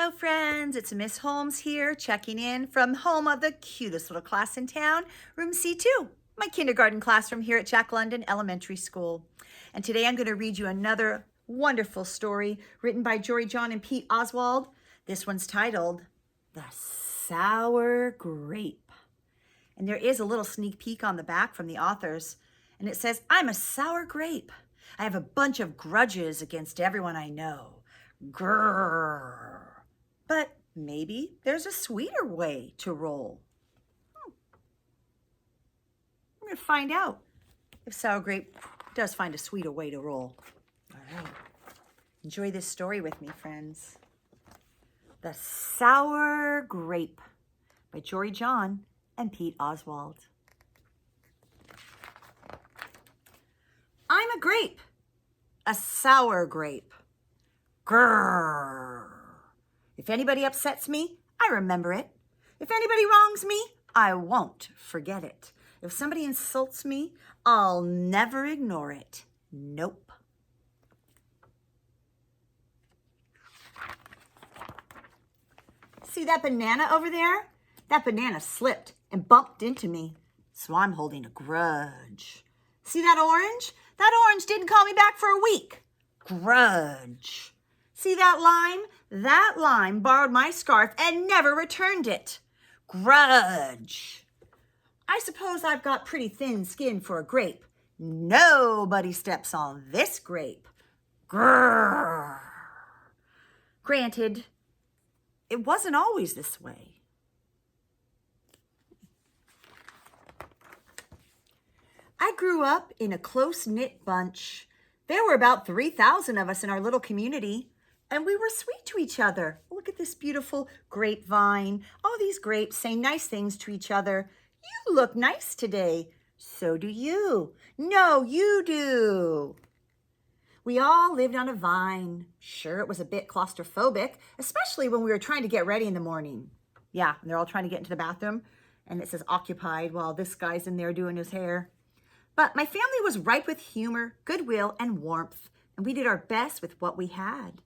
Hello friends, it's Miss Holmes here, checking in from home of the cutest little class in town, room C2, my kindergarten classroom here at Jack London Elementary School. And today I'm going to read you another wonderful story written by Jory, John, and Pete Oswald. This one's titled, The Sour Grape. And there is a little sneak peek on the back from the authors, and it says, I'm a sour grape. I have a bunch of grudges against everyone I know. Grrr. But maybe there's a sweeter way to roll. We're going to find out if sour grape does find a sweeter way to roll. All right. Enjoy this story with me, friends. The Sour Grape by Jory, John, and Pete Oswald. I'm a grape, a sour grape. Grrr. If anybody upsets me, I remember it. If anybody wrongs me, I won't forget it. If somebody insults me, I'll never ignore it. Nope. See that banana over there? That banana slipped and bumped into me, so I'm holding a grudge. See that orange? That orange didn't call me back for a week. Grudge. See that lime? That lime borrowed my scarf and never returned it. Grudge. I suppose I've got pretty thin skin for a grape. Nobody steps on this grape. Grrr. Granted, it wasn't always this way. I grew up in a close-knit bunch. There were about 3,000 of us in our little community, and we were sweet to each other. Look at this beautiful grapevine. All these grapes say nice things to each other. You look nice today. So do you. No, you do. We all lived on a vine. Sure, it was a bit claustrophobic, especially when we were trying to get ready in the morning. Yeah, and they're all trying to get into the bathroom, and it says occupied while this guy's in there doing his hair. But my family was ripe with humor, goodwill, and warmth, and we did our best with what we had.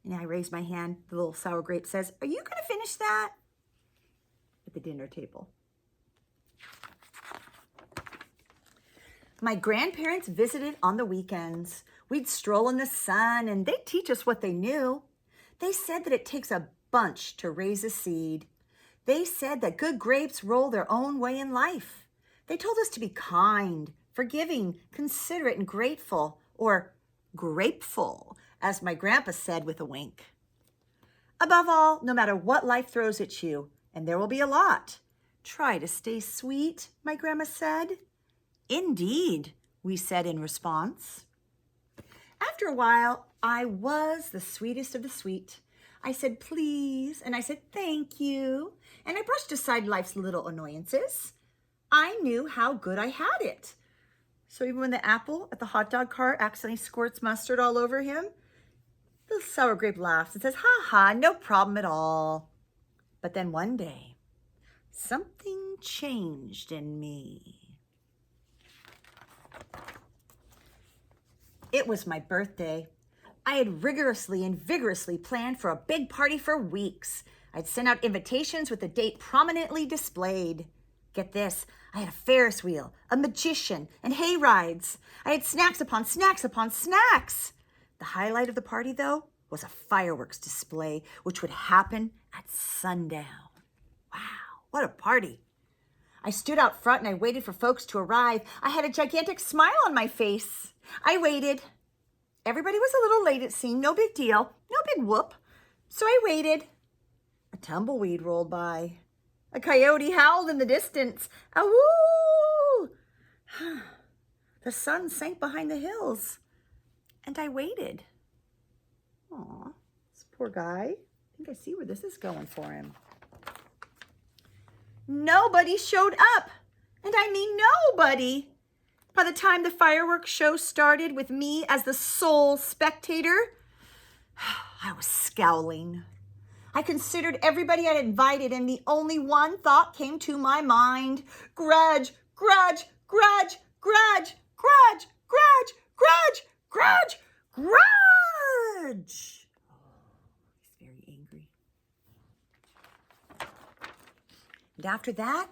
And I raised my hand. The little sour grape says, are you going to finish that? At the dinner table. My grandparents visited on the weekends. We'd stroll in the sun, and they'd teach us what they knew. They said that it takes a bunch to raise a seed. They said that good grapes roll their own way in life. They told us to be kind, forgiving, considerate, and grateful, or grapeful, as my grandpa said with a wink. Above all, no matter what life throws at you, and there will be a lot, try to stay sweet, my grandma said. Indeed, we said in response. After a while, I was the sweetest of the sweet. I said please, and I said thank you, and I brushed aside life's little annoyances. I knew how good I had it. So even when the apple at the hot dog cart accidentally squirts mustard all over him, the sour grape laughs and says, ha ha, no problem at all. But then one day, something changed in me. It was my birthday. I had rigorously and vigorously planned for a big party for weeks. I'd sent out invitations with the date prominently displayed. Get this, I had a Ferris wheel, a magician, and hay rides. I had snacks upon snacks upon snacks. The highlight of the party, though, was a fireworks display, which would happen at sundown. Wow, what a party. I stood out front and I waited for folks to arrive. I had a gigantic smile on my face. I waited. Everybody was a little late, it seemed. No big deal. No big whoop. So I waited. A tumbleweed rolled by. A coyote howled in the distance. Awoo! The sun sank behind the hills. And I waited. Aw, this poor guy. I think I see where this is going for him. Nobody showed up. And I mean nobody. By the time the fireworks show started with me as the sole spectator, I was scowling. I considered everybody I'd invited, and the only one thought came to my mind. Grudge, grudge, grudge, grudge, grudge, grudge, grudge, grudge, grudge. Oh, he's very angry. And after that,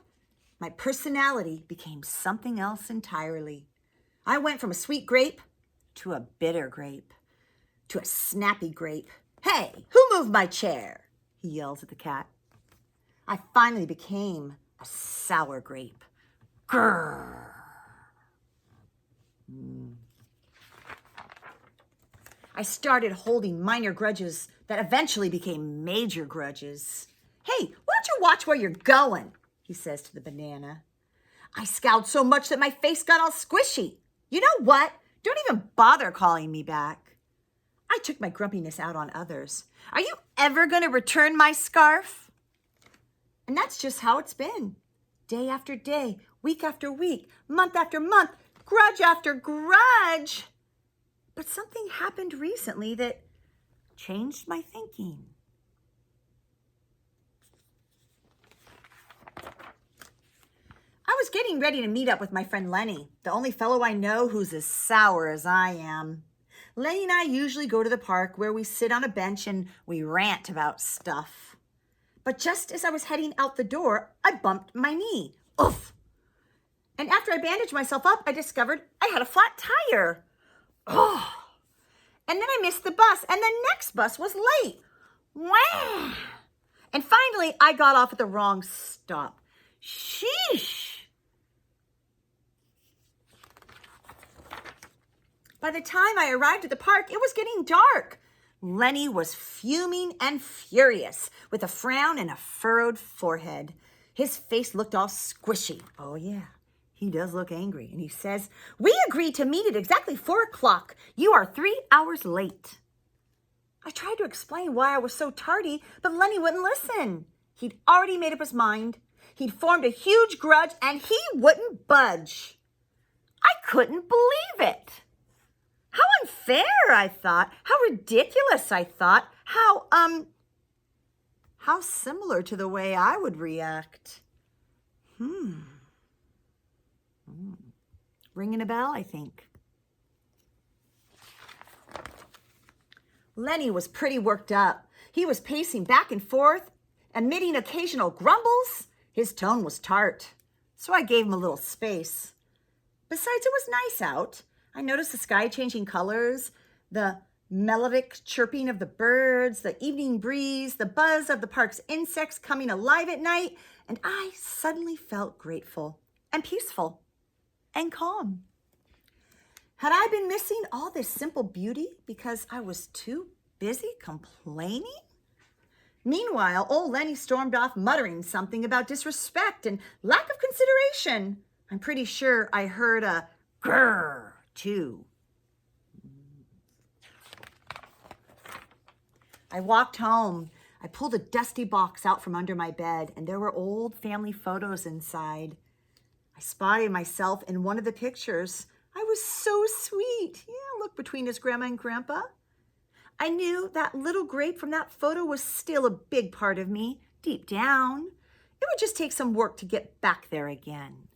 my personality became something else entirely. I went from a sweet grape to a bitter grape to a snappy grape. Hey, who moved my chair? He yells at the cat. I finally became a sour grape. Grrr. I started holding minor grudges that eventually became major grudges. Hey, why don't you watch where you're going? He says to the banana. I scowled so much that my face got all squishy. You know what? Don't even bother calling me back. I took my grumpiness out on others. Are you ever going to return my scarf? And that's just how it's been. Day after day, week after week, month after month, grudge after grudge. But something happened recently that changed my thinking. I was getting ready to meet up with my friend Lenny, the only fellow I know who's as sour as I am. Lenny and I usually go to the park where we sit on a bench and we rant about stuff. But just as I was heading out the door, I bumped my knee. Oof! And after I bandaged myself up, I discovered I had a flat tire. Oh! And then I missed the bus, and the next bus was late. Wah! And finally, I got off at the wrong stop. Sheesh! By the time I arrived at the park, it was getting dark. Lenny was fuming and furious, with a frown and a furrowed forehead. His face looked all squishy. Oh, yeah, he does look angry. And he says, we agreed to meet at exactly 4 o'clock. You are 3 hours late. I tried to explain why I was so tardy, but Lenny wouldn't listen. He'd already made up his mind. He'd formed a huge grudge, and he wouldn't budge. I couldn't believe it. How unfair, I thought. How ridiculous, I thought. How similar to the way I would react. Ringing a bell, I think. Lenny was pretty worked up. He was pacing back and forth, emitting occasional grumbles. His tone was tart, so I gave him a little space. Besides, it was nice out. I noticed the sky changing colors, the melodic chirping of the birds, the evening breeze, the buzz of the park's insects coming alive at night, and I suddenly felt grateful and peaceful and calm. Had I been missing all this simple beauty because I was too busy complaining? Meanwhile, old Lenny stormed off muttering something about disrespect and lack of consideration. I'm pretty sure I heard a grrr too. I walked home. I pulled a dusty box out from under my bed, and there were old family photos inside. I spotted myself in one of the pictures. I was so sweet. Yeah, look between his grandma and grandpa. I knew that little grape from that photo was still a big part of me, deep down. It would just take some work to get back there again.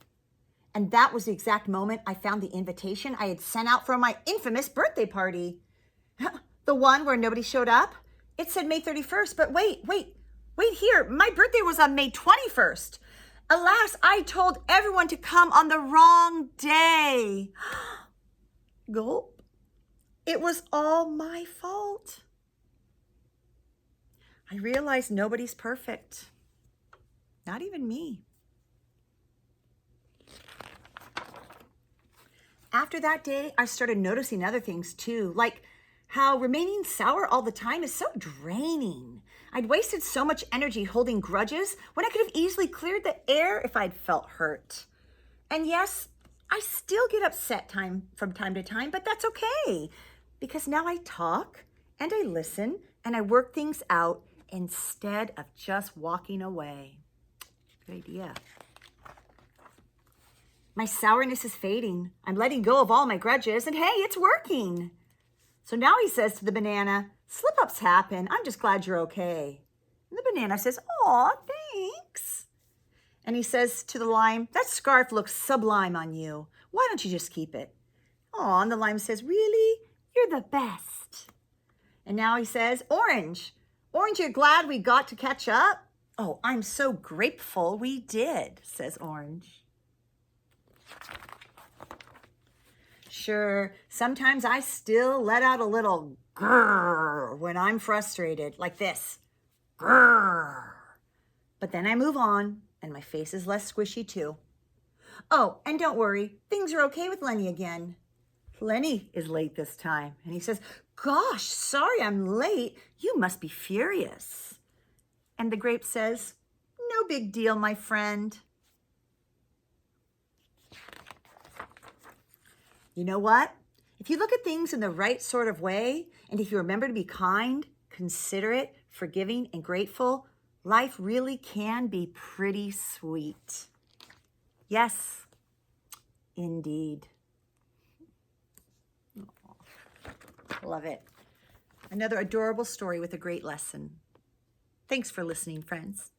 And that was the exact moment I found the invitation I had sent out for my infamous birthday party. The one where nobody showed up? It said May 31st, but wait here. My birthday was on May 21st. Alas, I told everyone to come on the wrong day. Gulp. It was all my fault. I realized nobody's perfect. Not even me. After that day, I started noticing other things too, like how remaining sour all the time is so draining. I'd wasted so much energy holding grudges when I could have easily cleared the air if I'd felt hurt. And yes, I still get upset from time to time, but that's okay, because now I talk and I listen and I work things out instead of just walking away. Good idea. My sourness is fading. I'm letting go of all my grudges, and hey, it's working. So now he says to the banana, slip-ups happen. I'm just glad you're okay. And the banana says, aw, thanks. And he says to the lime, that scarf looks sublime on you. Why don't you just keep it? Aw, and the lime says, really? You're the best. And now he says, orange. Orange, you're glad we got to catch up? Oh, I'm so grateful we did, says Orange. Sure, sometimes I still let out a little grrr when I'm frustrated, like this. Grrr. But then I move on, and my face is less squishy too. Oh, and don't worry, things are okay with Lenny again. Lenny is late this time, and he says, "Gosh, sorry I'm late. You must be furious." And the Grape says, "No big deal, my friend." You know what? If you look at things in the right sort of way, and if you remember to be kind, considerate, forgiving, and grateful, life really can be pretty sweet. Yes, indeed. Love it. Another adorable story with a great lesson. Thanks for listening, friends.